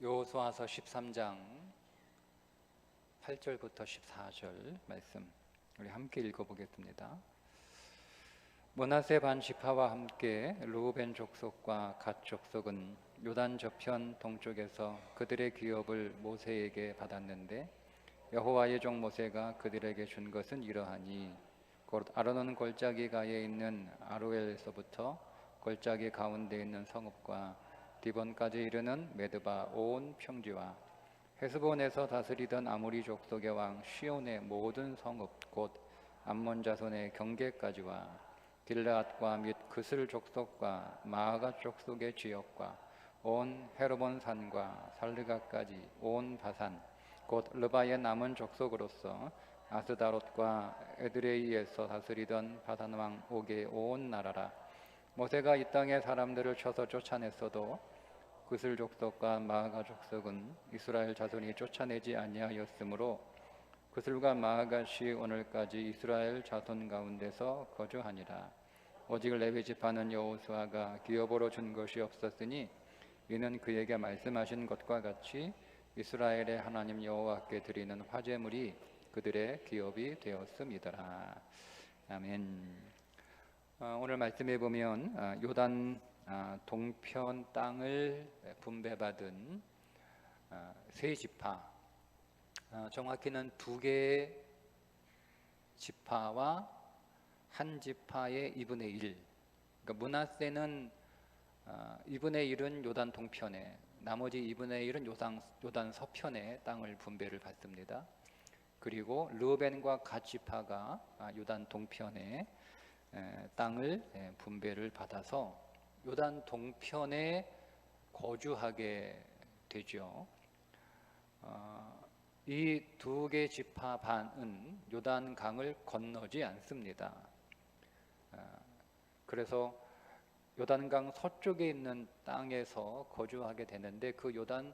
여호수아서 13장 8절부터 14절 말씀 우리 함께 읽어보겠습니다. 므낫세 반 지파와 함께 르우벤 족속과 갓 족속은 요단 저편 동쪽에서 그들의 기업을 모세에게 받았는데 여호와의 종 모세가 그들에게 준 것은 이러하니 곧 아르논 골짜기 가에 있는 아로엘에서부터 골짜기 가운데 있는 성읍과 디본까지 이르는 메드바 온 평지와 헤스본에서 다스리던 아모리 족속의 왕 시온의 모든 성읍 곧 암몬 자손의 경계까지와 길르앗과 및 그슬 족속과 마아가 족속의 지역과 온 헤르본 산과 살르가까지 온 바산 곧 르바의 남은 족속으로서 아스다롯과 에드레이에서 다스리던 바산 왕 옥의 온 나라라. 모세가 이 땅의 사람들을 쳐서 쫓아냈어도 그슬 족속과 마아가 족속은 이스라엘 자손이 쫓아내지 아니하였으므로 그슬과 마아가시 오늘까지 이스라엘 자손 가운데서 거주하니라. 오직 레위 지파는 여호수아가 기업으로 준 것이 없었으니 이는 그에게 말씀하신 것과 같이 이스라엘의 하나님 여호와께 드리는 화제물이 그들의 기업이 되었음이더라. 아멘. 오늘 말씀에 보면 요단 동편 땅을 분배받은 세 지파, 정확히는 두 개의 지파와 한 지파의 2분의 1. 그러니까 므낫세는 2분의 1은 요단 동편에, 나머지 2분의 1은 요단 서편에 땅을 분배를 받습니다. 그리고 르우벤과 갓 지파가 요단 동편에 땅을 분배를 받아서 요단 동편에 거주하게 되죠. 이 두 개 지파 반은 요단 강을 건너지 않습니다. 그래서 요단강 서쪽에 있는 땅에서 거주하게 되는데 그 요단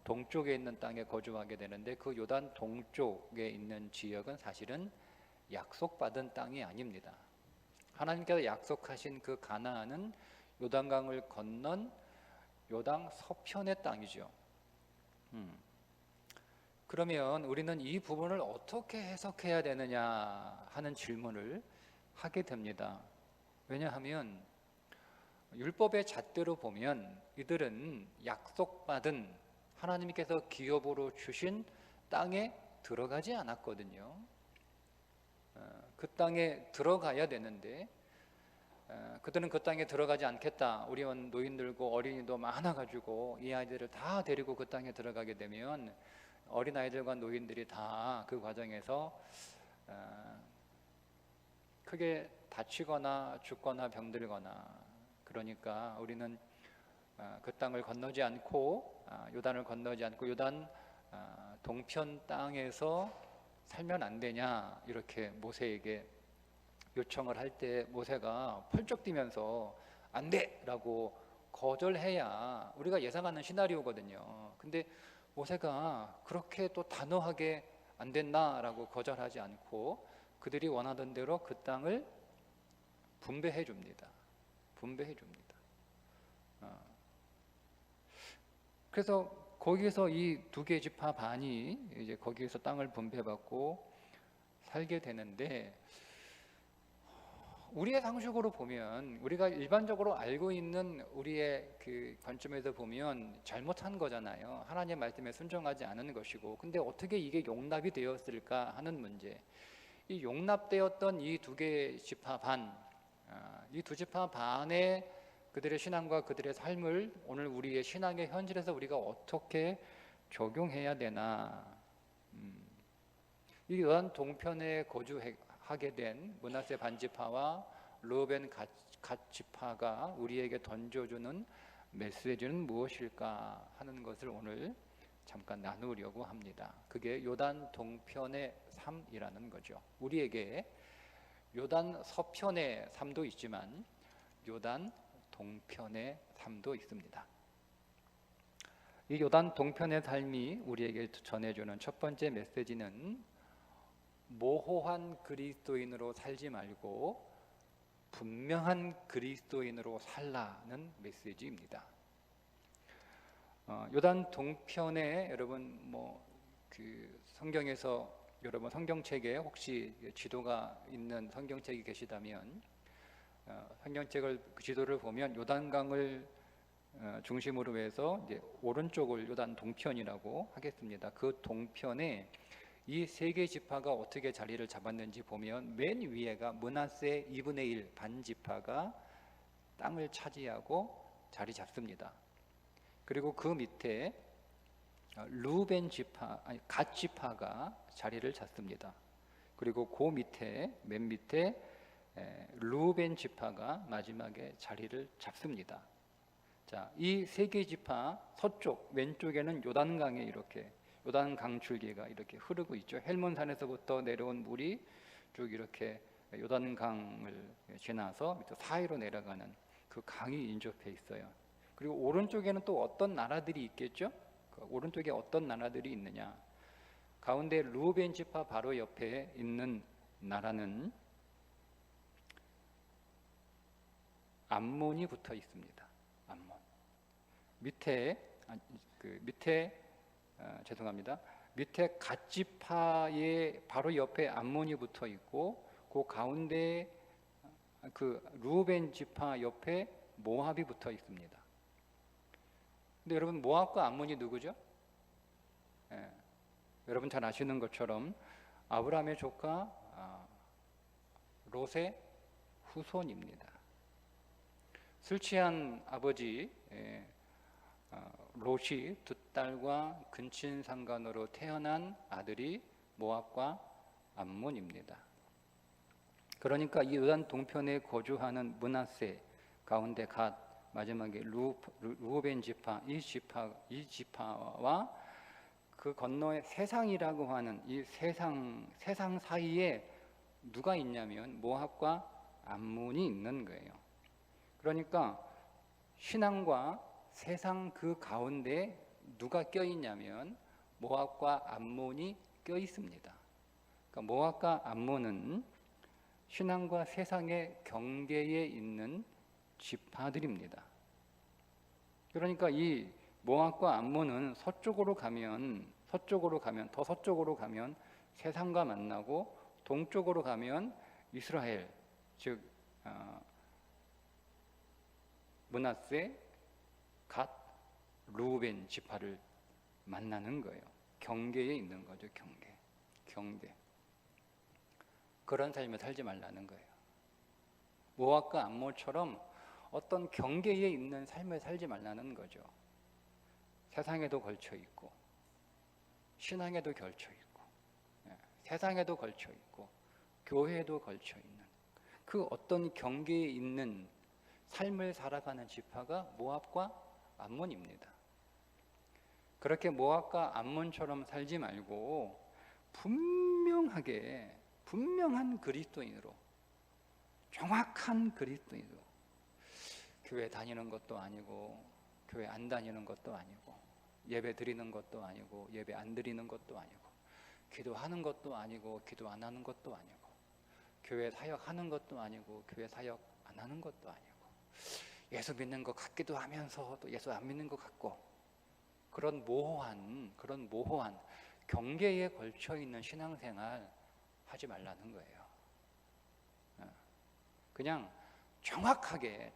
동쪽에 있는 땅에 거주하게 되는데 그 요단 동쪽에 있는 지역은 사실은 약속받은 땅이 아닙니다. 하나님께서 약속하신 그 가나안은 요단강을 건넌 요단 서편의 땅이죠. 그러면 우리는 이 부분을 어떻게 해석해야 되느냐 하는 질문을 하게 됩니다. 왜냐하면 율법의 잣대로 보면 이들은 약속받은 하나님께서 기업으로 주신 땅에 들어가지 않았거든요. 그 땅에 들어가야 되는데 그들은 그 땅에 들어가지 않겠다. 우리 노인들고 어린이도 많아가지고 이 아이들을 다 데리고 그 땅에 들어가게 되면 어린아이들과 노인들이 다 그 과정에서 크게 다치거나 죽거나 병들거나, 그러니까 우리는 그 땅을 건너지 않고 요단을 건너지 않고 요단 동편 땅에서 살면 안 되냐 이렇게 모세에게 요청을 할 때 모세가 펄쩍 뛰면서 안 돼! 라고 거절해야 우리가 예상하는 시나리오거든요. 근데 모세가 그렇게 또 단호하게 안 된다 라고 거절하지 않고 그들이 원하던 대로 그 땅을 분배해 줍니다. 그래서 거기에서 이 두 개 지파 반이 이제 거기에서 땅을 분배받고 살게 되는데, 우리의 상식으로 보면, 우리가 일반적으로 알고 있는 우리의 그 관점에서 보면 잘못한 거잖아요. 하나님의 말씀에 순종하지 않은 것이고, 근데 어떻게 이게 용납이 되었을까 하는 문제. 이 용납되었던 이 두 개 지파 반, 이 두 지파 반의 그들의 신앙과 그들의 삶을 오늘 우리의 신앙의 현실에서 우리가 어떻게 적용해야 되나. 이 요단 동편에 거주하게 된 므낫세 반지파와 르우벤 갓 지파가 우리에게 던져주는 메시지는 무엇일까 하는 것을 오늘 잠깐 나누려고 합니다. 그게 요단 동편의 삶이라는 거죠. 우리에게 요단 서편의 삶도 있지만 요단 동편의 삶도 있습니다. 이 요단 동편의 삶이 우리에게 전해주는 첫 번째 메시지는 모호한 그리스도인으로 살지 말고 분명한 그리스도인으로 살라는 메시지입니다. 요단 동편에 여러분 그 성경에서 여러분 성경책에 혹시 지도가 있는 성경책이 계시다면 성경책을 그 지도를 보면 요단강을 중심으로 해서 이제 오른쪽을 요단 동편이라고 하겠습니다. 그 동편에 이 세 개 지파가 어떻게 자리를 잡았는지 보면 맨 위에가 므낫세 2분의 1 반지파가 땅을 차지하고 자리 잡습니다. 그리고 그 밑에 루벤 지파, 갓 지파가 자리를 잡습니다. 그리고 그 밑에 맨 밑에 루벤 지파가 마지막에 자리를 잡습니다. 자, 이 세 개 지파 서쪽 왼쪽에는 요단강에 이렇게 요단강 줄기가 이렇게 흐르고 있죠. 헬몬산에서부터 내려온 물이 쭉 이렇게 요단강을 지나서 사이로 내려가는 그 강이 인접해 있어요. 그리고 오른쪽에는 또 어떤 나라들이 있겠죠? 그 오른쪽에 어떤 나라들이 있느냐? 가운데 루벤 지파 바로 옆에 있는 나라는 암몬이 붙어 있습니다. 암몬. 밑에 갓 지파의 바로 옆에 암몬이 붙어 있고 그 가운데 그 루벤 지파 옆에 모압이 붙어 있습니다. 근데 여러분 모압과 암몬이 누구죠? 여러분 잘 아시는 것처럼 아브라함의 조카 롯의 후손입니다. 술 취한 아버지 롯이 두 딸과 근친상간으로 태어난 아들이 모압과 암몬입니다. 그러니까 이 요단 동편에 거주하는 므낫세 가운데 갓 마지막에 루벤 지파 이 지파와 그 건너에 세상이라고 하는 이 세상 사이에 누가 있냐면 모압과 암몬이 있는 거예요. 그러니까 신앙과 세상 그 가운데 누가 껴 있냐면 모압과 암몬이 껴 있습니다. 그러니까 모압과 암몬은 신앙과 세상의 경계에 있는 지파들입니다. 그러니까 이 모압과 암몬은 더 서쪽으로 가면 세상과 만나고 동쪽으로 가면 이스라엘 즉 므낫세 갓 루벤 지파를 만나는 거예요. 경계에 있는 거죠. 경계. 그런 삶을 살지 말라는 거예요. 모압과 암몬처럼 어떤 경계에 있는 삶을 살지 말라는 거죠. 세상에도 걸쳐 있고 신앙에도 걸쳐 있고 세상에도 걸쳐 있고 교회에도 걸쳐 있는 그 어떤 경계에 있는 삶을 살아가는 지파가 모압과 암몬입니다. 그렇게 모압과 암몬처럼 살지 말고 분명한 그리스도인으로 정확한 그리스도인으로 교회 다니는 것도 아니고 교회 안 다니는 것도 아니고 예배 드리는 것도 아니고 예배 안 드리는 것도 아니고 기도하는 것도 아니고 기도 안 하는 것도 아니고 교회 사역하는 것도 아니고 교회 사역 안 하는 것도 아니고 예수 믿는 것 같기도 하면서 또 예수 안 믿는 것 같고 그런 모호한 경계에 걸쳐 있는 신앙생활 하지 말라는 거예요. 그냥 정확하게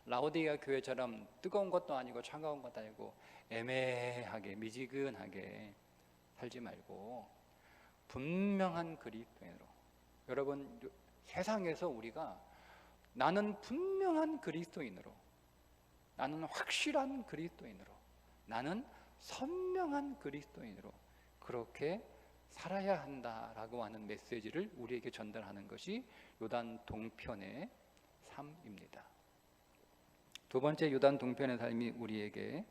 라오디게아 교회처럼 뜨거운 것도 아니고 차가운 것도 아니고 애매하게 미지근하게 살지 말고 분명한 그리스도인으로 여러분 세상에서 우리가 나는 분명한 그리스도인으로 나는 확실한 그리스도인으로 나는 선명한 그리스도인으로 그렇게 살아야 한다라고 하는 메시지를 우리에게 전달하는 것이 요단 동편의 삶입니다. 두 번째 요단 동편의 삶이 우리에게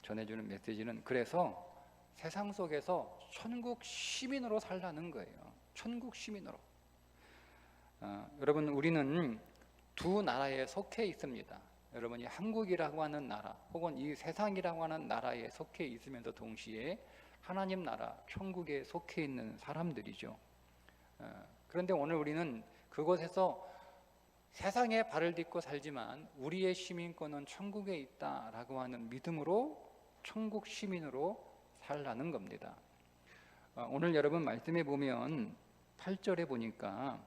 전해주는 메시지는 그래서 세상 속에서 천국 시민으로 살라는 거예요. 천국 시민으로. 여러분 우리는 두 나라에 속해 있습니다. 여러분이 한국이라고 하는 나라 혹은 이 세상이라고 하는 나라에 속해 있으면서 동시에 하나님 나라 천국에 속해 있는 사람들이죠. 그런데 오늘 우리는 그곳에서 세상에 발을 딛고 살지만 우리의 시민권은 천국에 있다라고 하는 믿음으로 천국 시민으로 살라는 겁니다. 오늘 여러분 말씀에 보면 8절에 보니까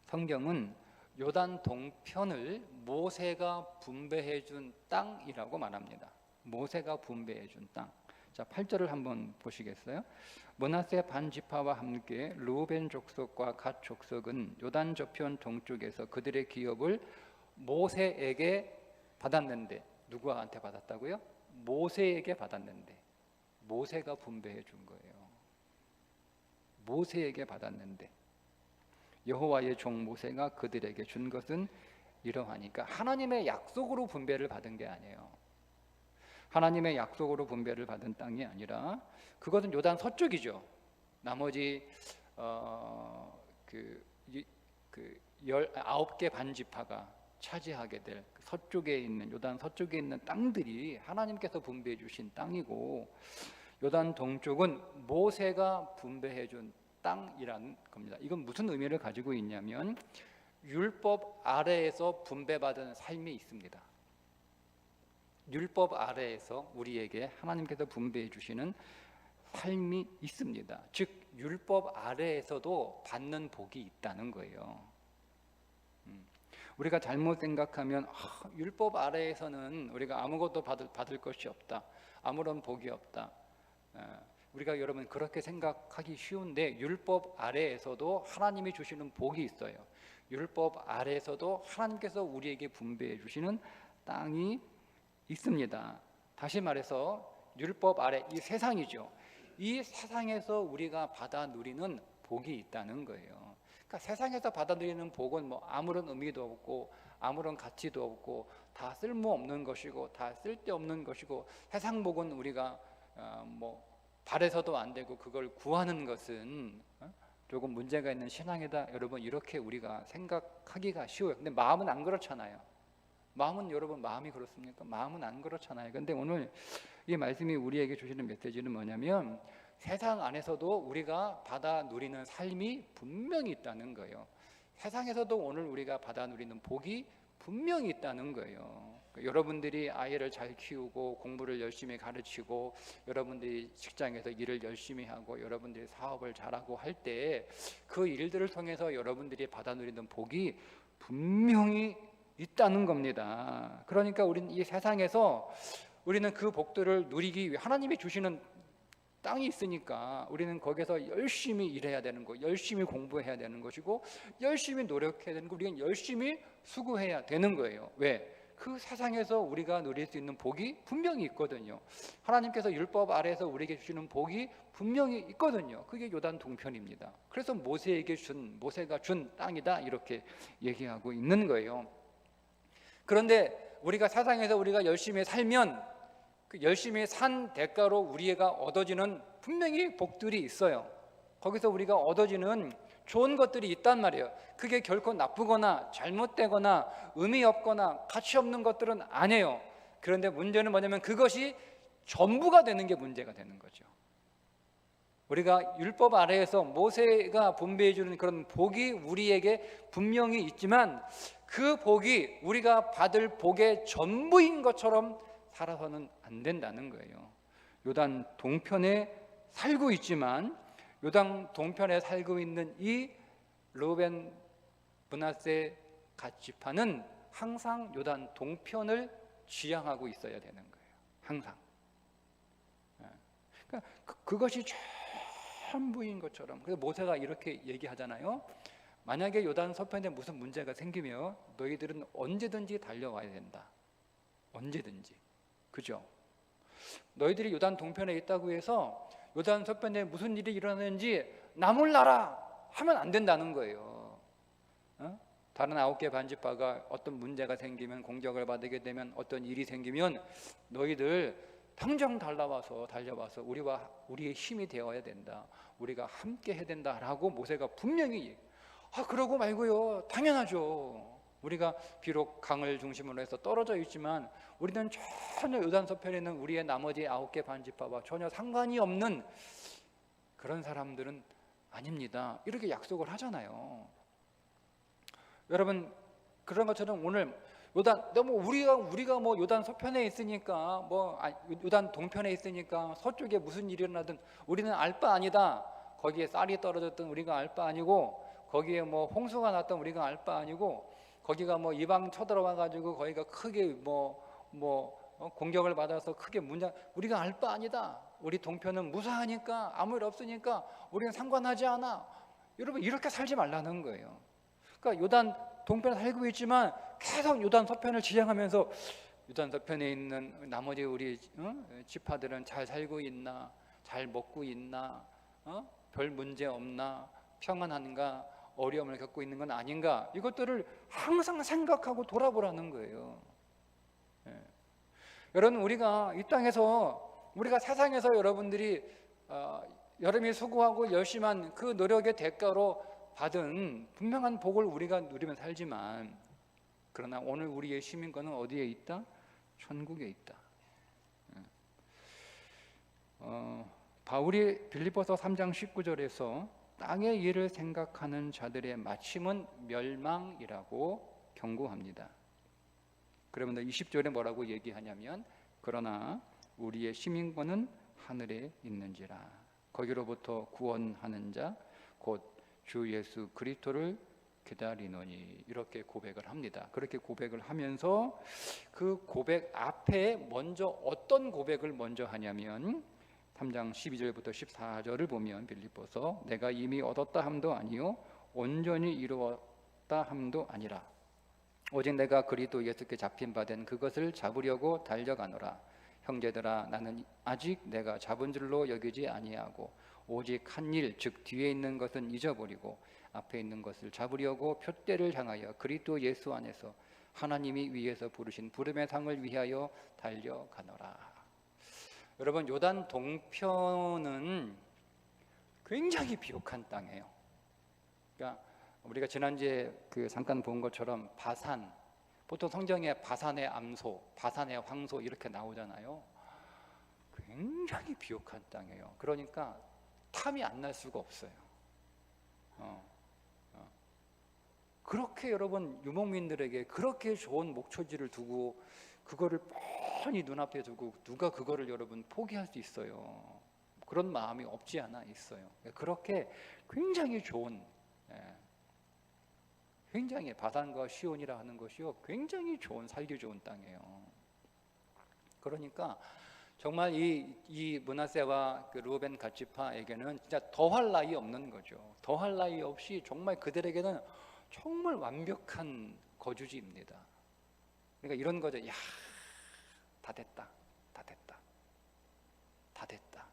성경은 요단 동편을 모세가 분배해 준 땅이라고 말합니다. 모세가 분배해 준 땅. 자, 8절을 한번 보시겠어요? 므낫세 반 지파와 함께 르우벤 족속과 갓 족속은 요단 저편 동쪽에서 그들의 기업을 모세에게 받았는데, 누구한테 받았다고요? 모세에게 받았는데, 모세가 분배해 준 거예요. 모세에게 받았는데 여호와의 종 모세가 그들에게 준 것은 이러하니까, 하나님의 약속으로 분배를 받은 게 아니에요. 하나님의 약속으로 분배를 받은 땅이 아니라 그것은 요단 서쪽이죠. 나머지 19개 반지파가 차지하게 될 서쪽에 있는, 요단 서쪽에 있는 땅들이 하나님께서 분배해 주신 땅이고, 요단 동쪽은 모세가 분배해 준 땅이라는 겁니다. 이건 무슨 의미를 가지고 있냐면 율법 아래에서 분배받은 삶이 있습니다. 율법 아래에서 우리에게 하나님께서 분배해 주시는 삶이 있습니다. 즉 율법 아래에서도 받는 복이 있다는 거예요. 우리가 잘못 생각하면 율법 아래에서는 우리가 아무것도 받을 것이 없다, 아무런 복이 없다, 우리가 여러분 그렇게 생각하기 쉬운데 율법 아래에서도 하나님이 주시는 복이 있어요. 율법 아래에서도 하나님께서 우리에게 분배해 주시는 땅이 있습니다. 다시 말해서 율법 아래, 이 세상이죠. 이 세상에서 우리가 받아 누리는 복이 있다는 거예요. 그러니까 세상에서 받아 누리는 복은 뭐 아무런 의미도 없고 아무런 가치도 없고 다 쓸모없는 것이고 다 쓸데없는 것이고, 세상 복은 우리가 바래서도 안 되고 그걸 구하는 것은 조금 문제가 있는 신앙이다, 여러분 이렇게 우리가 생각하기가 쉬워요. 근데 마음은 안 그렇잖아요. 마음은, 여러분 마음이 그렇습니까? 마음은 안 그렇잖아요. 근데 오늘 이 말씀이 우리에게 주시는 메시지는 뭐냐면 세상 안에서도 우리가 받아 누리는 삶이 분명히 있다는 거예요. 세상에서도 오늘 우리가 받아 누리는 복이 분명히 있다는 거예요. 여러분들이 아이를 잘 키우고 공부를 열심히 가르치고 여러분들이 직장에서 일을 열심히 하고 여러분들이 사업을 잘하고 할 때 그 일들을 통해서 여러분들이 받아 누리는 복이 분명히 있다는 겁니다. 그러니까 우리는 이 세상에서 우리는 그 복들을 누리기 위해 하나님이 주시는 땅이 있으니까 우리는 거기서 열심히 일해야 되는 거, 열심히 공부해야 되는 것이고 열심히 노력해야 되는 거, 우리는 열심히 수고해야 되는 거예요. 왜? 그 세상에서 우리가 누릴 수 있는 복이 분명히 있거든요. 하나님께서 율법 아래에서 우리에게 주시는 복이 분명히 있거든요. 그게 요단 동편입니다. 그래서 모세가 준 땅이다, 이렇게 얘기하고 있는 거예요. 그런데 우리가 세상에서 우리가 열심히 살면 그 열심히 산 대가로 우리가 얻어지는 분명히 복들이 있어요. 거기서 우리가 얻어지는 좋은 것들이 있단 말이에요. 그게 결코 나쁘거나 잘못되거나 의미 없거나 가치 없는 것들은 아니에요. 그런데 문제는 뭐냐면 그것이 전부가 되는 게 문제가 되는 거죠. 우리가 율법 아래에서 모세가 분배해 주는 그런 복이 우리에게 분명히 있지만 그 복이 우리가 받을 복의 전부인 것처럼 살아서는 안 된다는 거예요. 요단 동편에 살고 있지만 요단 동편에 살고 있는 이 르우벤, 므낫세, 갓 지파는 항상 요단 동편을 지향하고 있어야 되는 거예요. 항상. 그러니까 그것이 전부인 것처럼. 그래서 모세가 이렇게 얘기하잖아요. 만약에 요단 서편에 무슨 문제가 생기면 너희들은 언제든지 달려와야 된다. 언제든지. 그죠? 너희들이 요단 동편에 있다고 해서 요단 서편에 무슨 일이 일어나는지 나 몰라라 하면 안 된다는 거예요. 다른 9개 반지파가 어떤 문제가 생기면, 공격을 받게 되면, 어떤 일이 생기면 너희들 당장 달려와서 우리의 힘이 되어야 된다, 우리가 함께 해야 된다라고 모세가 분명히 그러고 말고요, 당연하죠. 우리가 비록 강을 중심으로 해서 떨어져 있지만 우리는 전혀 요단 서편에 있는 우리의 나머지 9개 반지파와 전혀 상관이 없는 그런 사람들은 아닙니다, 이렇게 약속을 하잖아요. 여러분, 그런 것처럼 오늘 요단 너무 우리가 뭐 요단 서편에 있으니까 요단 동편에 있으니까 서쪽에 무슨 일이 일어나든 우리는 알 바 아니다. 거기에 쌀이 떨어졌든 우리가 알 바 아니고, 거기에 뭐 홍수가 났든 우리가 알 바 아니고, 거기가 뭐 이방 쳐들어와 가지고 거기가 크게 공격을 받아서 크게 우리가 알 바 아니다. 우리 동편은 무사하니까, 아무 일 없으니까 우리는 상관하지 않아. 여러분, 이렇게 살지 말라는 거예요. 그러니까 요단 동편에 살고 있지만 계속 요단 서편을 지향하면서 요단 서편에 있는 나머지 우리 지파들은 잘 살고 있나, 잘 먹고 있나, 별 문제 없나, 평안한가, 어려움을 겪고 있는 건 아닌가, 이것들을 항상 생각하고 돌아보라는 거예요. 여러분, 우리가 이 땅에서, 우리가 세상에서 여러분들이 여러분이 수고하고 열심한 그 노력의 대가로 받은 분명한 복을 우리가 누리면 살지만, 그러나 오늘 우리의 시민권은 어디에 있다? 천국에 있다. 바울이 빌립보서 3장 19절에서 땅의 일을 생각하는 자들의 마침은 멸망이라고 경고합니다. 그러면 20절에 뭐라고 얘기하냐면, 그러나 우리의 시민권은 하늘에 있는지라 거기로부터 구원하는 자 곧 주 예수 그리스도를 기다리노니, 이렇게 고백을 합니다. 그렇게 고백을 하면서 그 고백 앞에 먼저 어떤 고백을 먼저 하냐면 3장 12절부터 14절을 보면, 빌립보서 내가 이미 얻었다 함도 아니요 온전히 이루었다 함도 아니라 오직 내가 그리스도 예수께 잡힌 바 된 그것을 잡으려고 달려가노라. 형제들아, 나는 아직 내가 잡은 줄로 여기지 아니하고 오직 한 일, 즉 뒤에 있는 것은 잊어버리고 앞에 있는 것을 잡으려고 표대를 향하여 그리스도 예수 안에서 하나님이 위에서 부르신 부름의 상을 위하여 달려가노라. 여러분, 요단 동편은 굉장히 비옥한 땅이에요. 그러니까 우리가 지난주에 잠깐 본 것처럼 바산, 보통 성경에 바산의 암소, 바산의 황소 이렇게 나오잖아요. 굉장히 비옥한 땅이에요. 그러니까 탐이 안 날 수가 없어요. 그렇게 여러분, 유목민들에게 그렇게 좋은 목초지를 두고 그거를 뻔히 눈앞에 두고 누가 그거를 여러분 포기할 수 있어요? 그런 마음이 없지 않아 있어요. 그렇게 굉장히 좋은, 굉장히 바산과 시온이라 하는 것이요, 굉장히 좋은, 살기 좋은 땅이에요. 그러니까 정말 이 므낫세와 그 르우벤 갓지파에게는 진짜 더할 나위 없는 거죠. 더할 나위 없이 정말 그들에게는 정말 완벽한 거주지입니다. 그러니까 이런 거죠. 야, 다 됐다, 다 됐다, 다 됐다.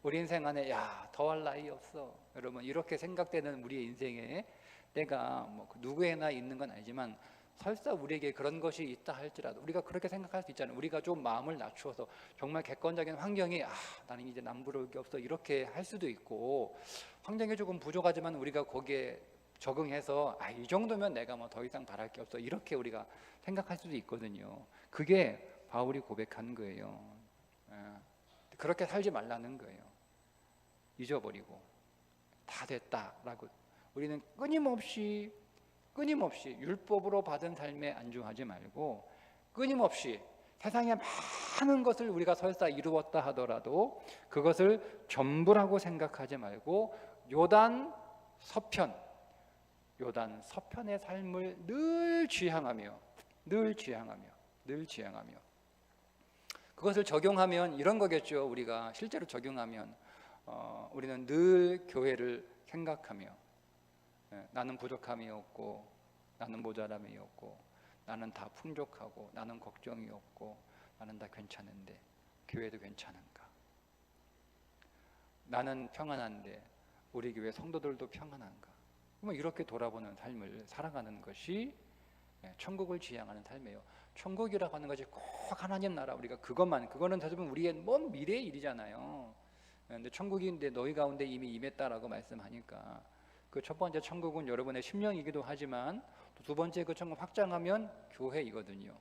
우리 인생 안에 야, 더할 나위 없어. 여러분, 이렇게 생각되는 우리의 인생에 때가 누구에나 있는 건 아니지만, 설사 우리에게 그런 것이 있다 할지라도 우리가 그렇게 생각할 수 있잖아요. 우리가 좀 마음을 낮추어서 정말 객관적인 환경이 나는 이제 남부러울 게 없어, 이렇게 할 수도 있고, 환경이 조금 부족하지만 우리가 거기에 적응해서 이 정도면 내가 뭐 더 이상 바랄 게 없어, 이렇게 우리가 생각할 수도 있거든요. 그게 바울이 고백한 거예요. 그렇게 살지 말라는 거예요. 잊어버리고 다 됐다라고. 우리는 끊임없이 율법으로 받은 삶에 안주하지 말고, 끊임없이 세상에 많은 것을 우리가 설사 이루었다 하더라도 그것을 전부라고 생각하지 말고 요단 서편의 삶을 늘 지향하며 그것을 적용하면 이런 거겠죠. 우리가 실제로 적용하면 우리는 늘 교회를 생각하며, 나는 부족함이 없고, 나는 모자람이 없고, 나는 다 풍족하고, 나는 걱정이 없고, 나는 다 괜찮은데 교회도 괜찮은가? 나는 평안한데 우리 교회 성도들도 평안한가? 이렇게 돌아보는 삶을 살아가는 것이 천국을 지향하는 삶이에요. 천국이라고 하는 것이 꼭 하나님 나라, 우리가 그거는 사실 우리의 먼 미래의 일이잖아요. 근데 천국인데 너희 가운데 이미 임했다라고 말씀하니까, 그 첫 번째 천국은 여러분의 심령이기도 하지만 또 두 번째 그 천국 확장하면 교회이거든요.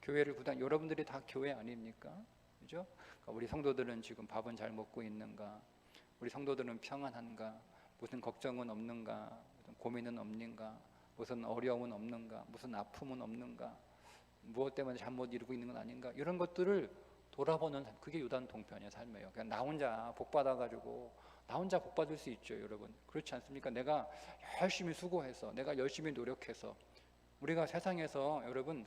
교회를 여러분들이 다 교회 아닙니까? 그죠? 그러니까 우리 성도들은 지금 밥은 잘 먹고 있는가? 우리 성도들은 평안한가? 무슨 걱정은 없는가? 무슨 고민은 없는가? 무슨 어려움은 없는가? 무슨 아픔은 없는가? 무엇 때문에 잘못 이루고 있는 건 아닌가? 이런 것들을 돌아보는 삶, 그게 요단 동편의 삶이에요. 그냥 나 혼자 복 받아가지고 나 혼자 복 받을 수 있죠, 여러분. 그렇지 않습니까? 내가 열심히 수고해서, 내가 열심히 노력해서 우리가 세상에서 여러분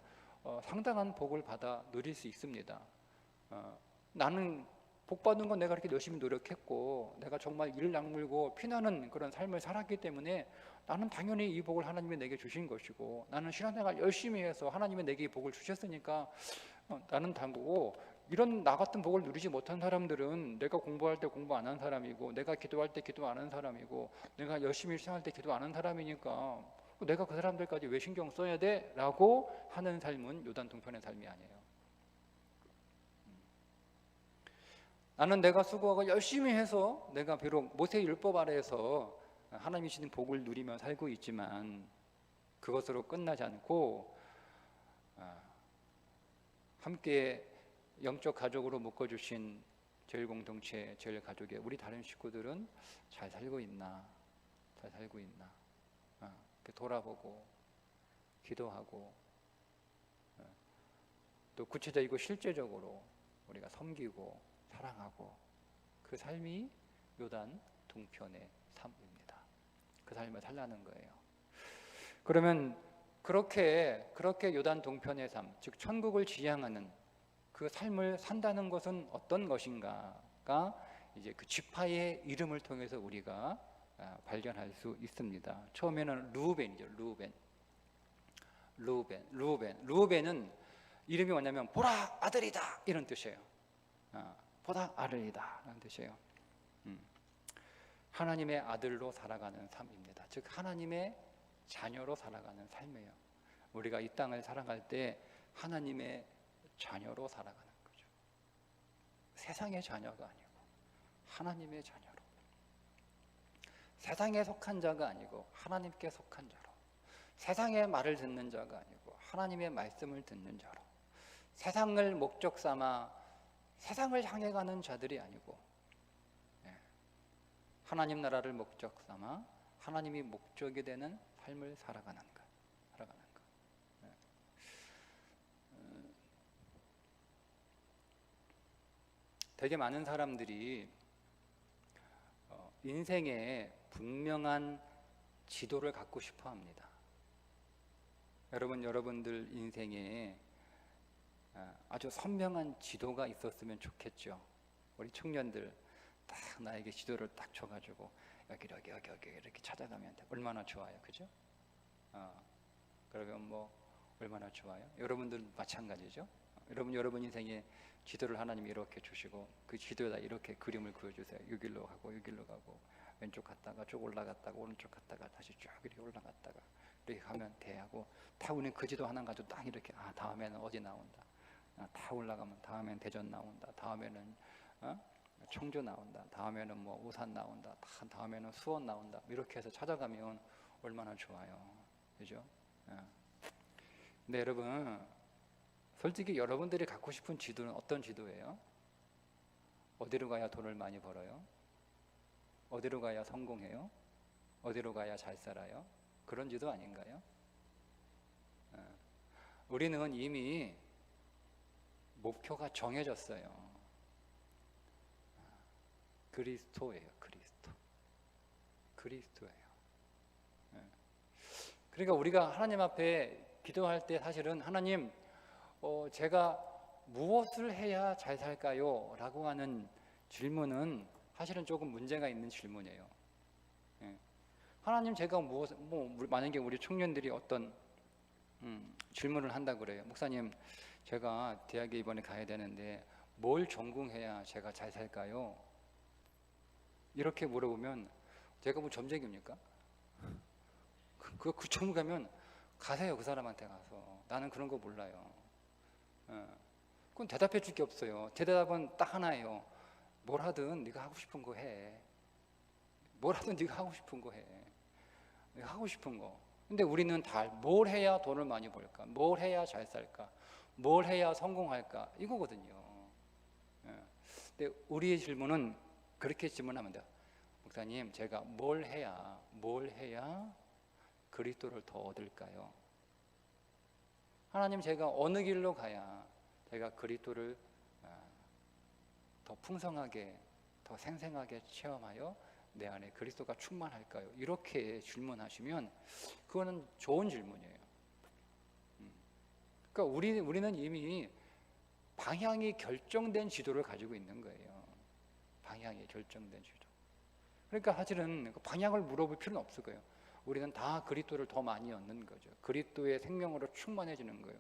상당한 복을 받아 누릴 수 있습니다. 나는 복 받는 건 내가 이렇게 열심히 노력했고 내가 정말 이를 악물고 피나는 그런 삶을 살았기 때문에 나는 당연히 이 복을 하나님이 내게 주신 것이고, 나는 신앙생활 열심히 해서 하나님이 내게 이 복을 주셨으니까 나는 당구고, 이런 나 같은 복을 누리지 못한 사람들은 내가 공부할 때 공부 안 한 사람이고, 내가 기도할 때 기도 안 한 사람이고, 내가 열심히 신앙할 때 기도 안 한 사람이니까 내가 그 사람들까지 왜 신경 써야 돼? 라고 하는 삶은 요단 동편의 삶이 아니에요. 나는 내가 수고하고 열심히 해서 내가 비록 모세의 율법 아래에서 하나님이 주신 복을 누리며 살고 있지만 그것으로 끝나지 않고 함께 영적 가족으로 묶어주신 제일 공동체, 제일 가족의 우리 다른 식구들은 잘 살고 있나, 잘 살고 있나, 이렇게 돌아보고 기도하고 또 구체적이고 실제적으로 우리가 섬기고 사랑하고, 그 삶이 요단 동편의 삶입니다. 그 삶을 살라는 거예요. 그러면 그렇게 요단 동편의 삶, 즉 천국을 지향하는 그 삶을 산다는 것은 어떤 것인가가 이제 그 지파의 이름을 통해서 우리가 발견할 수 있습니다. 처음에는 루벤이죠. 루벤은 이름이 뭐냐면 보라 아들이다 이런 뜻이에요. 보다 아들이다 라는 뜻이에요. 하나님의 아들로 살아가는 삶입니다. 즉 하나님의 자녀로 살아가는 삶이에요. 우리가 이 땅을 살아갈 때 하나님의 자녀로 살아가는 거죠. 세상의 자녀가 아니고 하나님의 자녀로, 세상에 속한 자가 아니고 하나님께 속한 자로, 세상의 말을 듣는 자가 아니고 하나님의 말씀을 듣는 자로, 세상을 목적 삼아 세상을 향해 가는 자들이 아니고 하나님 나라를 목적 삼아 하나님이 목적이 되는 삶을 살아가는 것. 되게 많은 사람들이 인생에 분명한 지도를 갖고 싶어 합니다. 여러분들 인생에 아주 선명한 지도가 있었으면 좋겠죠. 우리 청년들 딱 나에게 지도를 딱 줘가지고 여기 이렇게 찾아가면 돼. 얼마나 좋아요, 그죠? 그러면 뭐 얼마나 좋아요? 여러분들 마찬가지죠. 여러분 인생에 지도를 하나님이 이렇게 주시고 그 지도에다 이렇게 그림을 그려주세요. 여기로 가고 여기로 가고 왼쪽 갔다가 쭉 올라갔다가 오른쪽 갔다가 다시 쭉 이렇게 올라갔다가 이렇게 가면 돼 하고, 다 우리는 그 지도 하나 가지고 딱 이렇게 다음에는 어디 나온다, 다 올라가면 다음엔 대전 나온다, 다음에는 청주 나온다, 다음에는 뭐 우산 나온다, 다음에는 수원 나온다, 이렇게 해서 찾아가면 얼마나 좋아요, 그죠? 근데 여러분, 솔직히 여러분들이 갖고 싶은 지도는 어떤 지도예요? 어디로 가야 돈을 많이 벌어요? 어디로 가야 성공해요? 어디로 가야 잘 살아요? 그런 지도 아닌가요? 우리는 이미 목표가 정해졌어요. 그리스도예요. 그리스도예요. 그러니까 우리가 하나님 앞에 기도할 때 사실은 하나님, 제가 무엇을 해야 잘 살까요? 라고 하는 질문은 사실은 조금 문제가 있는 질문이에요. 하나님, 제가 만약에 우리 청년들이 어떤 질문을 한다 그래요. 목사님, 제가 대학에 이번에 가야 되는데 뭘 전공해야 제가 잘 살까요? 이렇게 물어보면 제가 뭐 점쟁입니까? 그 전공하면 가세요. 그 사람한테 가서. 나는 그런 거 몰라요. 그건 대답해 줄 게 없어요. 대답은 딱 하나예요. 뭘 하든 네가 하고 싶은 거 해. 뭘 하든 네가 하고 싶은 거 해. 네가 하고 싶은 거. 근데 우리는 다 뭘 해야 돈을 많이 벌까? 뭘 해야 잘 살까? 뭘 해야 성공할까? 이거거든요. 근데 우리의 질문은 그렇게 질문하면 돼요. 목사님, 제가 뭘 해야 그리스도를 더 얻을까요? 하나님, 제가 어느 길로 가야 제가 그리스도를 더 풍성하게, 더 생생하게 체험하여 내 안에 그리스도가 충만할까요? 이렇게 질문하시면 그거는 좋은 질문이에요. 그러니까 우리는 이미 방향이 결정된 지도를 가지고 있는 거예요. 방향이 결정된 지도. 그러니까 사실은 방향을 물어볼 필요는 없을 거예요. 우리는 다 그리스도를 더 많이 얻는 거죠. 그리스도의 생명으로 충만해지는 거예요.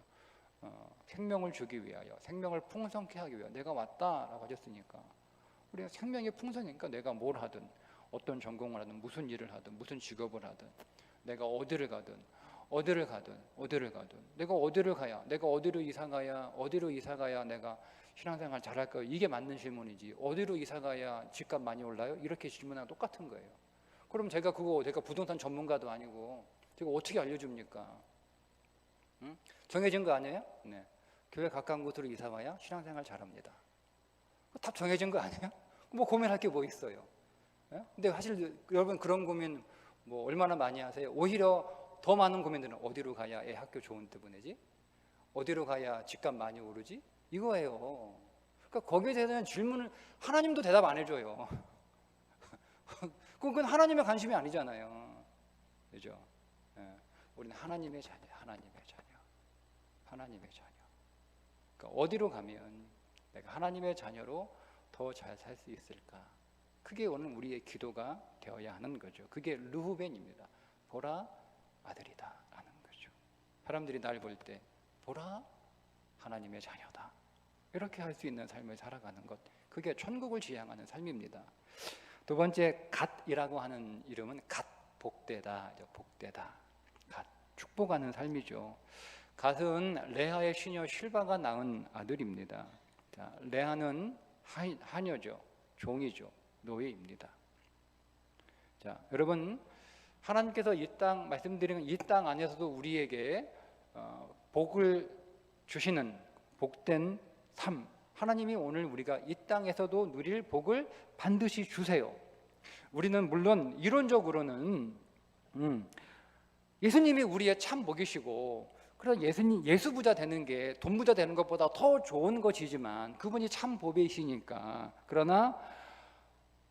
생명을 주기 위하여, 생명을 풍성케 하기 위하여 내가 왔다라고 하셨으니까, 우리가 생명이 풍성이니까 내가 뭘 하든, 어떤 전공을 하든, 무슨 일을 하든, 무슨 직업을 하든, 내가 어디를 가든 내가 어디를 가야, 내가 어디로 이사 가야 내가 신앙생활 잘할까요? 이게 맞는 질문이지. 어디로 이사 가야 집값 많이 올라요? 이렇게 질문하고 똑같은 거예요. 그럼 제가 부동산 전문가도 아니고 제가 어떻게 알려줍니까? 응? 정해진 거 아니에요? 네. 교회 가까운 곳으로 이사 와야 신앙생활 잘합니다. 답 정해진 거 아니에요? 뭐 고민할 게 뭐 있어요? 네? 근데 사실 여러분 그런 고민 뭐 얼마나 많이 하세요? 오히려 더 많은 고민들은 어디로 가야 애 학교 좋은 데 보내지? 어디로 가야 집값 많이 오르지? 이거예요. 그러니까 거기에 대한 질문을 하나님도 대답 안 해줘요. 그건 하나님의 관심이 아니잖아요. 그죠? 예. 우리는 하나님의 자녀. 그러니까 어디로 가면 내가 하나님의 자녀로 더 잘 살 수 있을까? 그게 오늘 우리의 기도가 되어야 하는 거죠. 그게 르후벤입니다. 보라, 아들이다 라는 거죠. 사람들이 날 볼 때 보라, 하나님의 자녀다, 이렇게 할 수 있는 삶을 살아가는 것, 그게 천국을 지향하는 삶입니다. 두 번째, 갓이라고 하는 이름은 갓, 복되다. 갓, 축복하는 삶이죠. 갓은 레아의 시녀 실바가 낳은 아들입니다. 자, 레아는 하녀죠. 종이죠. 노예입니다. 자, 여러분, 하나님께서 이 땅, 말씀드린 이 땅 안에서도 우리에게 복을 주시는 복된 삶, 하나님이 오늘 우리가 이 땅에서도 누릴 복을 반드시 주세요. 우리는 물론 이론적으로는 예수님이 우리의 참 복이시고, 그런 예수 부자 되는 게 돈 부자 되는 것보다 더 좋은 것이지만 그분이 참 복이시니까. 그러나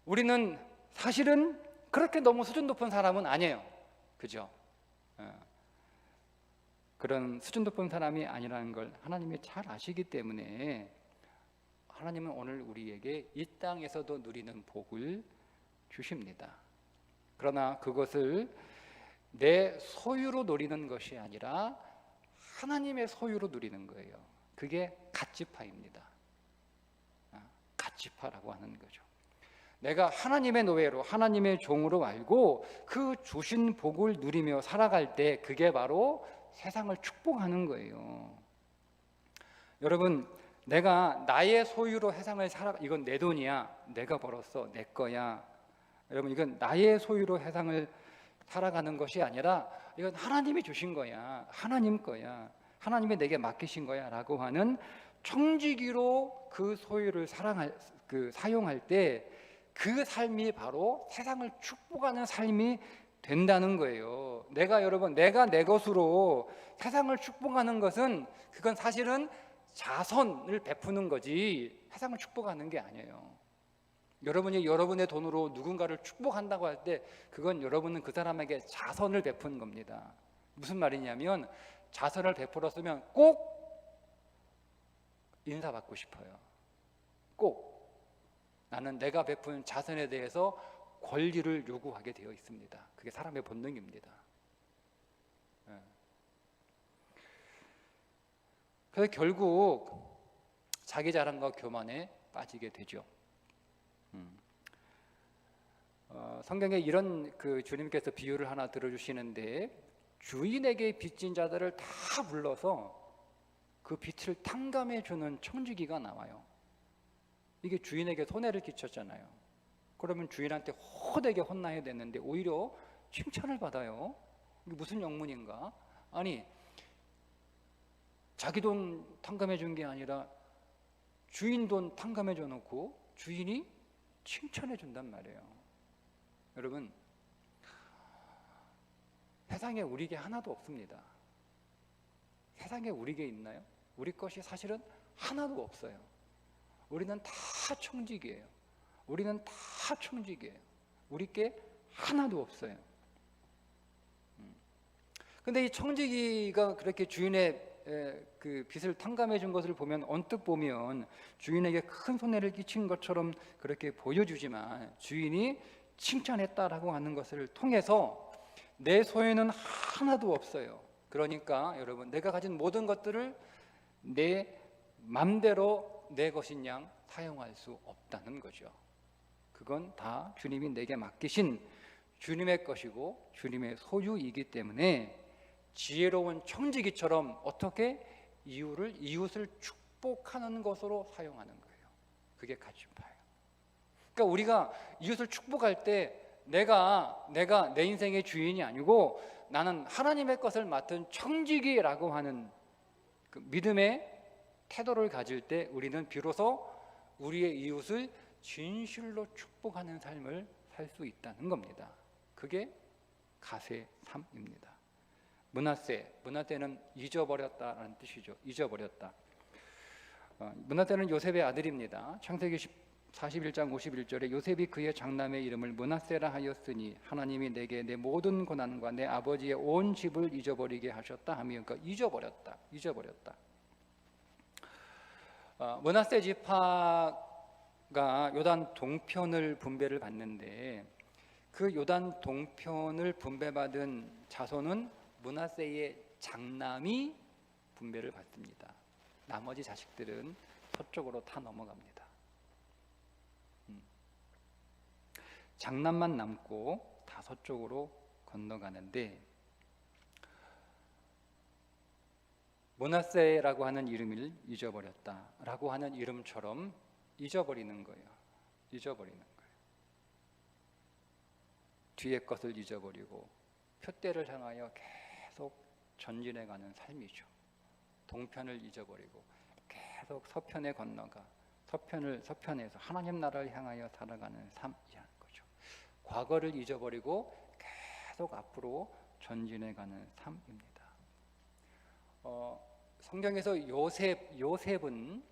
우리는 사실은 그렇게 너무 수준 높은 사람은 아니에요. 그죠? 그런 수준 높은 사람이 아니라는 걸 하나님이 잘 아시기 때문에 하나님은 오늘 우리에게 이 땅에서도 누리는 복을 주십니다. 그러나 그것을 내 소유로 누리는 것이 아니라 하나님의 소유로 누리는 거예요. 그게 갓지파입니다. 갓지파라고 하는 거죠. 내가 하나님의 노예로, 하나님의 종으로 알고 그 주신 복을 누리며 살아갈 때 그게 바로 세상을 축복하는 거예요. 여러분, 내가 나의 소유로 세상을 이건 내 돈이야, 내가 벌었어, 내 거야. 여러분, 이건 나의 소유로 세상을 살아가는 것이 아니라 이건 하나님이 주신 거야, 하나님 거야, 하나님이 내게 맡기신 거야 라고 하는 청지기로 그 소유를 사용할 때 그 삶이 바로 세상을 축복하는 삶이 된다는 거예요. 내가 내 것으로 세상을 축복하는 것은 그건 사실은 자선을 베푸는 거지 세상을 축복하는 게 아니에요. 여러분이 여러분의 돈으로 누군가를 축복한다고 할 때 그건 여러분은 그 사람에게 자선을 베푸는 겁니다. 무슨 말이냐면 자선을 베풀었으면 꼭 인사받고 싶어요. 꼭 나는 내가 베푼 자선에 대해서 권리를 요구하게 되어 있습니다. 그게 사람의 본능입니다. 그래서 결국 자기 자랑과 교만에 빠지게 되죠. 성경에 이런 주님께서 비유를 하나 들어주시는데, 주인에게 빚진 자들을 다 불러서 그 빚을 탕감해 주는 청지기가 나와요. 이게 주인에게 손해를 끼쳤잖아요. 그러면 주인한테 호되게 혼나야 되는데 오히려 칭찬을 받아요. 이게 무슨 영문인가? 아니, 자기 돈 탕감해 준 게 아니라 주인 돈 탕감해 줘 놓고 주인이 칭찬해 준단 말이에요. 여러분, 세상에 우리 게 하나도 없습니다. 세상에 우리 게 있나요? 우리 것이 사실은 하나도 없어요. 우리는 다 청직이에요. 우리는 다 청직이에요. 우리 게 하나도 없어요. 근데 이 청지기가 그렇게 주인의 그 빚을 탕감해 준 것을 보면, 언뜻 보면 주인에게 큰 손해를 끼친 것처럼 그렇게 보여주지만, 주인이 칭찬했다라고 하는 것을 통해서 내 소유는 하나도 없어요. 그러니까 여러분, 내가 가진 모든 것들을 내 맘대로 내 것인 양 사용할 수 없다는 거죠. 그건 다 주님이 내게 맡기신 주님의 것이고 주님의 소유이기 때문에 지혜로운 청지기처럼 어떻게 이웃을 축복하는 것으로 사용하는 거예요. 그게 가진파예요. 그러니까 우리가 이웃을 축복할 때 내가 내 인생의 주인이 아니고 나는 하나님의 것을 맡은 청지기라고 하는 그 믿음의 태도를 가질 때 우리는 비로소 우리의 이웃을 진실로 축복하는 삶을 살 수 있다는 겁니다. 그게 가세 삶입니다. 므낫세는 잊어버렸다라는 뜻이죠. 잊어버렸다. 므낫세는 요셉의 아들입니다. 창세기 41장 51절에 요셉이 그의 장남의 이름을 므낫세라 하였으니 하나님이 내게 내 모든 고난과 내 아버지의 온 집을 잊어버리게 하셨다 하며, 그러니까 잊어버렸다. 므낫세 지파가 요단 동편을 분배를 받는데, 그 요단 동편을 분배받은 자손은 므낫세의 장남이 분배를 받습니다. 나머지 자식들은 서쪽으로 다 넘어갑니다. 장남만 남고 다 서쪽으로 건너가는데, 므낫세라고 하는 이름을 잊어버렸다라고 하는 이름처럼 잊어버리는 거예요. 뒤의 것을 잊어버리고 표대를 향하여 계속 전진해가는 삶이죠. 동편을 잊어버리고 계속 서편에 건너가 서편에서 하나님 나라를 향하여 살아가는 삶이라는 거죠. 과거를 잊어버리고 계속 앞으로 전진해가는 삶입니다. 성경에서 요셉은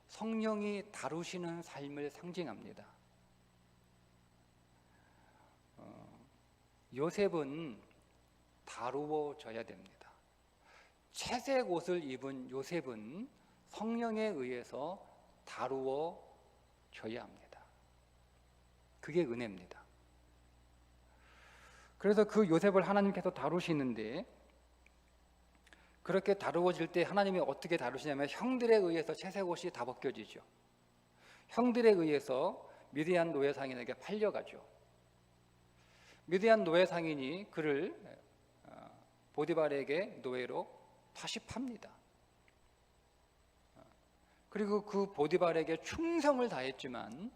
성령이 다루시는 삶을 상징합니다. 요셉은 다루어져야 됩니다. 채색 옷을 입은 요셉은 성령에 의해서 다루어져야 합니다. 그게 은혜입니다. 그래서 그 요셉을 하나님께서 다루시는데, 그렇게 다루어질 때 하나님이 어떻게 다루시냐면 형들에 의해서 채색 옷이 다 벗겨지죠. 형들에 의해서 미디안 노예 상인에게 팔려가죠. 미디안 노예 상인이 그를 보디발에게 노예로 다시 팝니다. 그리고 그 보디발에게 충성을 다했지만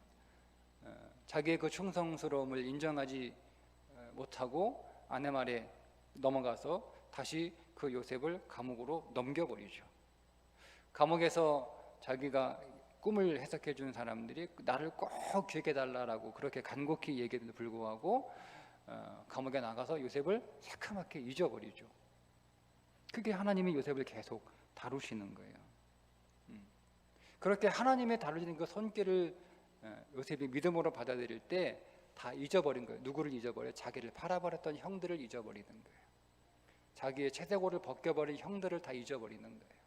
자기의 그 충성스러움을 인정하지 못하고 아내 말에 넘어가서 다시 그 요셉을 감옥으로 넘겨버리죠. 감옥에서 자기가 꿈을 해석해 준 사람들이 나를 꼭 기억해 달라고 그렇게 간곡히 얘기해도 불구하고 감옥에 나가서 요셉을 새카맣게 잊어버리죠. 그게 하나님이 요셉을 계속 다루시는 거예요. 그렇게 하나님의 다루시는 그 손길을 요셉이 믿음으로 받아들일 때 다 잊어버린 거예요. 누구를 잊어버려요? 자기를 팔아버렸던 형들을 잊어버리는 거예요. 자기의 채색옷을 벗겨버린 형들을 다 잊어버리는 거예요.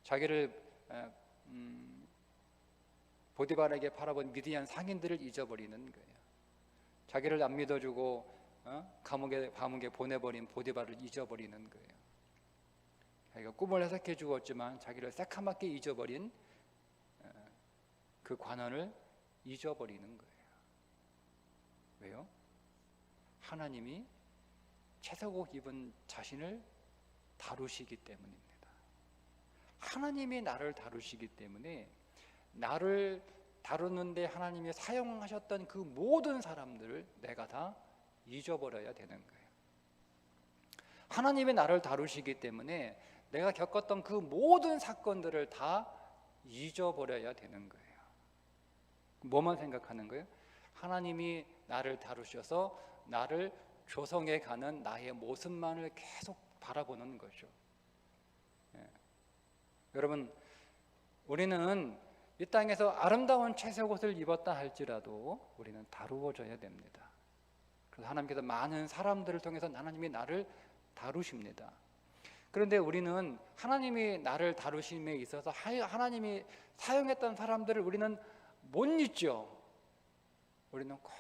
자기를 보디발에게 팔아본 미디안 상인들을 잊어버리는 거예요. 자기를 안 믿어주고 감옥에 보내버린 보디발을 잊어버리는 거예요. 자기가 꿈을 해석해 주었지만 자기를 새카맣게 잊어버린 그 관원을 잊어버리는 거예요. 왜요? 하나님이 채색옷 입은 자신을 다루시기 때문입니다. 하나님이 나를 다루시기 때문에 나를 다루는데 하나님이 사용하셨던 그 모든 사람들을 내가 다 잊어버려야 되는 거예요. 하나님이 나를 다루시기 때문에 내가 겪었던 그 모든 사건들을 다 잊어버려야 되는 거예요. 뭐만 생각하는 거예요? 하나님이 나를 다루셔서 나를 조성해 가는 나의 모습만을 계속 바라보는 거죠. 여러분, 우리는 이 땅에서 아름다운 채색옷을 입었다 할지라도 우리는 다루어져야 됩니다. 그래서 하나님께서 많은 사람들을 통해서 하나님이 나를 다루십니다. 그런데 우리는 하나님이 나를 다루심에 있어서 하나님이 사용했던 사람들을 우리는 못 잊죠. 우리는 꼭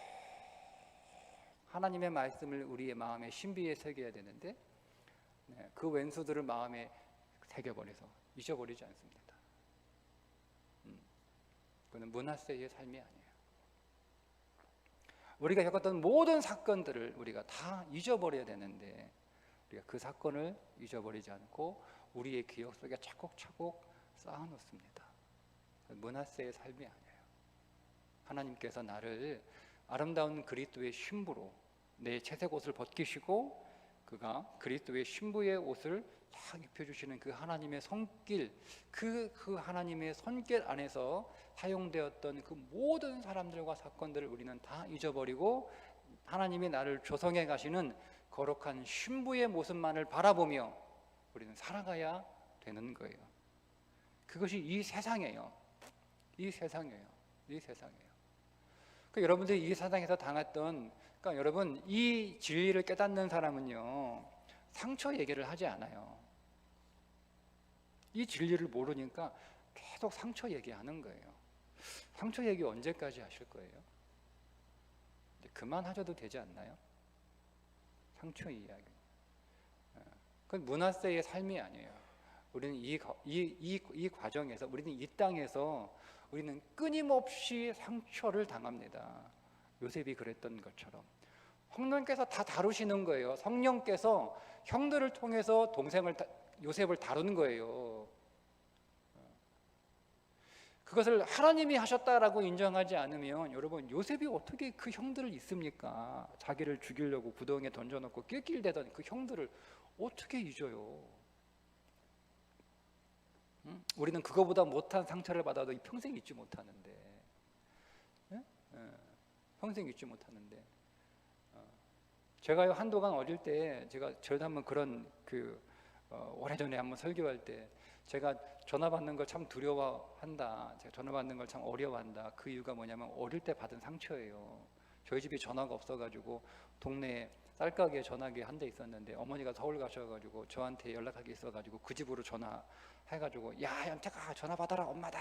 하나님의 말씀을 우리의 마음에 신비에 새겨야 되는데 그 왼수들을 마음에 새겨버려서 잊어버리지 않습니다. 그건 므낫세의 삶이 아니에요. 우리가 겪었던 모든 사건들을 우리가 다 잊어버려야 되는데 우리가 그 사건을 잊어버리지 않고 우리의 기억 속에 차곡차곡 쌓아놓습니다. 므낫세의 삶이 아니에요. 하나님께서 나를 아름다운 그리스도의 신부로 내 채색 옷을 벗기시고 그가 그리스도의 신부의 옷을 딱 입혀주시는 그 하나님의 손길, 그 하나님의 손길 안에서 사용되었던 그 모든 사람들과 사건들을 우리는 다 잊어버리고 하나님이 나를 조성해 가시는 거룩한 신부의 모습만을 바라보며 우리는 살아가야 되는 거예요. 그것이 이 세상이에요. 이 세상이에요. 이 세상이에요. 그러니까 여러분들이 이 세상에서 당했던, 그러니까 여러분 이 진리를 깨닫는 사람은요 상처 얘기를 하지 않아요. 이 진리를 모르니까 계속 상처 얘기하는 거예요. 상처 얘기 언제까지 하실 거예요? 이제 그만하셔도 되지 않나요? 상처 이야기. 그건 므낫세의 삶이 아니에요. 우리는 이 과정에서, 우리는 이 땅에서 우리는 끊임없이 상처를 당합니다. 요셉이 그랬던 것처럼 성령께서 다 다루시는 거예요. 성령께서 형들을 통해서 요셉을 다루는 거예요. 그것을 하나님이 하셨다라고 인정하지 않으면 여러분 요셉이 어떻게 그 형들을 잊습니까? 자기를 죽이려고 구덩이에 던져놓고 낄낄대던 그 형들을 어떻게 잊어요? 우리는 그거보다 못한 상처를 받아도 평생 잊지 못하는데, 평생 잊지 못하는데. 제가 한동안 어릴 때 저도 한번 그런 오래전에 한번 설교할 때 제가 전화 받는 걸 참 두려워한다. 제가 전화 받는 걸 참 어려워한다. 그 이유가 뭐냐면 어릴 때 받은 상처예요. 저희 집이 전화가 없어가지고 동네에 쌀가게 전화기 한 대 있었는데 어머니가 서울 가셔가지고 저한테 연락하기 있어가지고 그 집으로 전화해가지고 야 연태가 전화 받아라 엄마다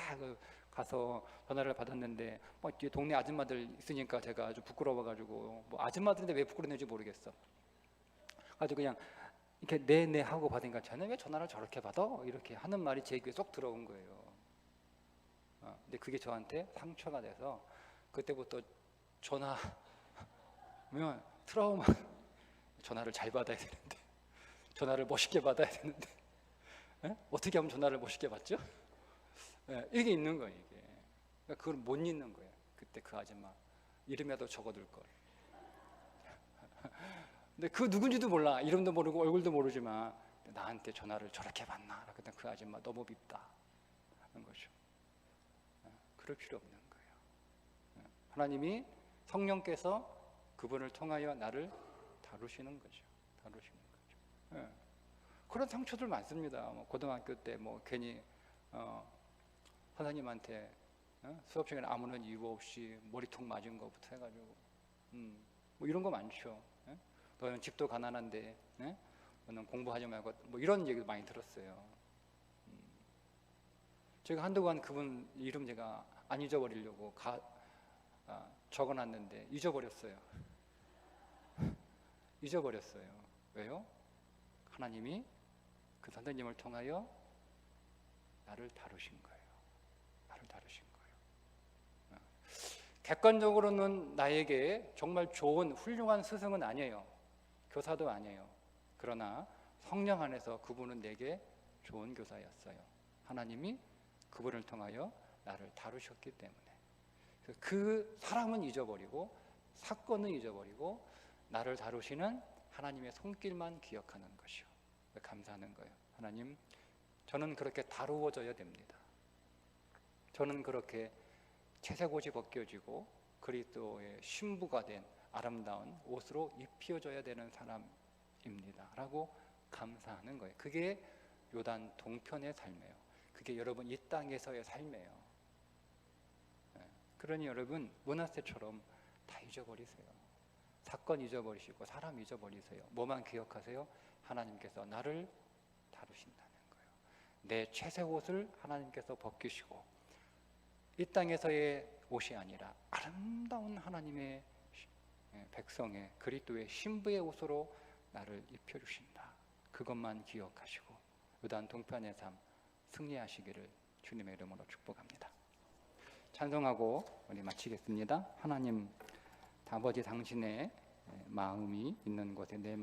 가서 전화를 받았는데 뭐 뒤에 동네 아줌마들 있으니까 제가 아주 부끄러워가지고 뭐 아줌마들인데 왜 부끄러운지 모르겠어. 아주 그냥 이렇게 네네 하고 받으니까 쟤는 왜 전화를 저렇게 받아? 이렇게 하는 말이 제 귀에 쏙 들어온 거예요. 근데 그게 저한테 상처가 돼서 그때부터 전화면 트라우마. 전화를 잘 받아야 되는데, 전화를 멋있게 받아야 되는데, 어떻게 하면 전화를 멋있게 받죠? 이게 있는 거예요. 이게. 그러니까 그걸 못 잊는 거예요. 그때 그 아줌마 이름이라도 적어둘 걸. 근데 그 누군지도 몰라. 이름도 모르고 얼굴도 모르지만 나한테 전화를 저렇게 받나? 그때 그 아줌마 너무 밉다 하는 거죠. 그럴 필요 없는 거예요. 하나님이 성령께서 그분을 통하여 나를 다루시는 거죠. 그런 상처들 많습니다. 뭐 고등학교 때 뭐 괜히 선생님한테 수업 시간에 아무런 이유 없이 머리통 맞은 거부터 해가지고 뭐 이런 거 많죠. 너는 집도 가난한데 너는 공부하지 말고 뭐 이런 얘기도 많이 들었어요. 제가 한동안 그분 이름 제가 안 잊어버리려고 적어놨는데 잊어버렸어요. 왜요? 하나님이 그 선생님을 통하여 나를 다루신 거예요. 객관적으로는 나에게 정말 좋은 훌륭한 스승은 아니에요. 교사도 아니에요. 그러나 성령 안에서 그분은 내게 좋은 교사였어요. 하나님이 그분을 통하여 나를 다루셨기 때문에 그 사람은 잊어버리고 사건은 잊어버리고 나를 다루시는 하나님의 손길만 기억하는 것이요. 감사하는 거예요. 하나님, 저는 그렇게 다루어져야 됩니다. 저는 그렇게 채색옷이 벗겨지고 그리스도의 신부가 된 아름다운 옷으로 입혀줘야 되는 사람입니다 라고 감사하는 거예요. 그게 요단 동편의 삶이에요. 그게 여러분 이 땅에서의 삶이에요. 그러니 여러분 므낫세처럼 다 잊어버리세요. 사건 잊어버리시고 사람 잊어버리세요. 뭐만 기억하세요? 하나님께서 나를 다루신다는 거예요. 내 채색 옷을 하나님께서 벗기시고 이 땅에서의 옷이 아니라 아름다운 하나님의 백성의 그리스도의 신부의 옷으로 나를 입혀주신다. 그것만 기억하시고 요단 동편의 삶 승리하시기를 주님의 이름으로 축복합니다. 찬송하고 우리 마치겠습니다. 하나님 아버지 당신의 마음이 있는 곳에 내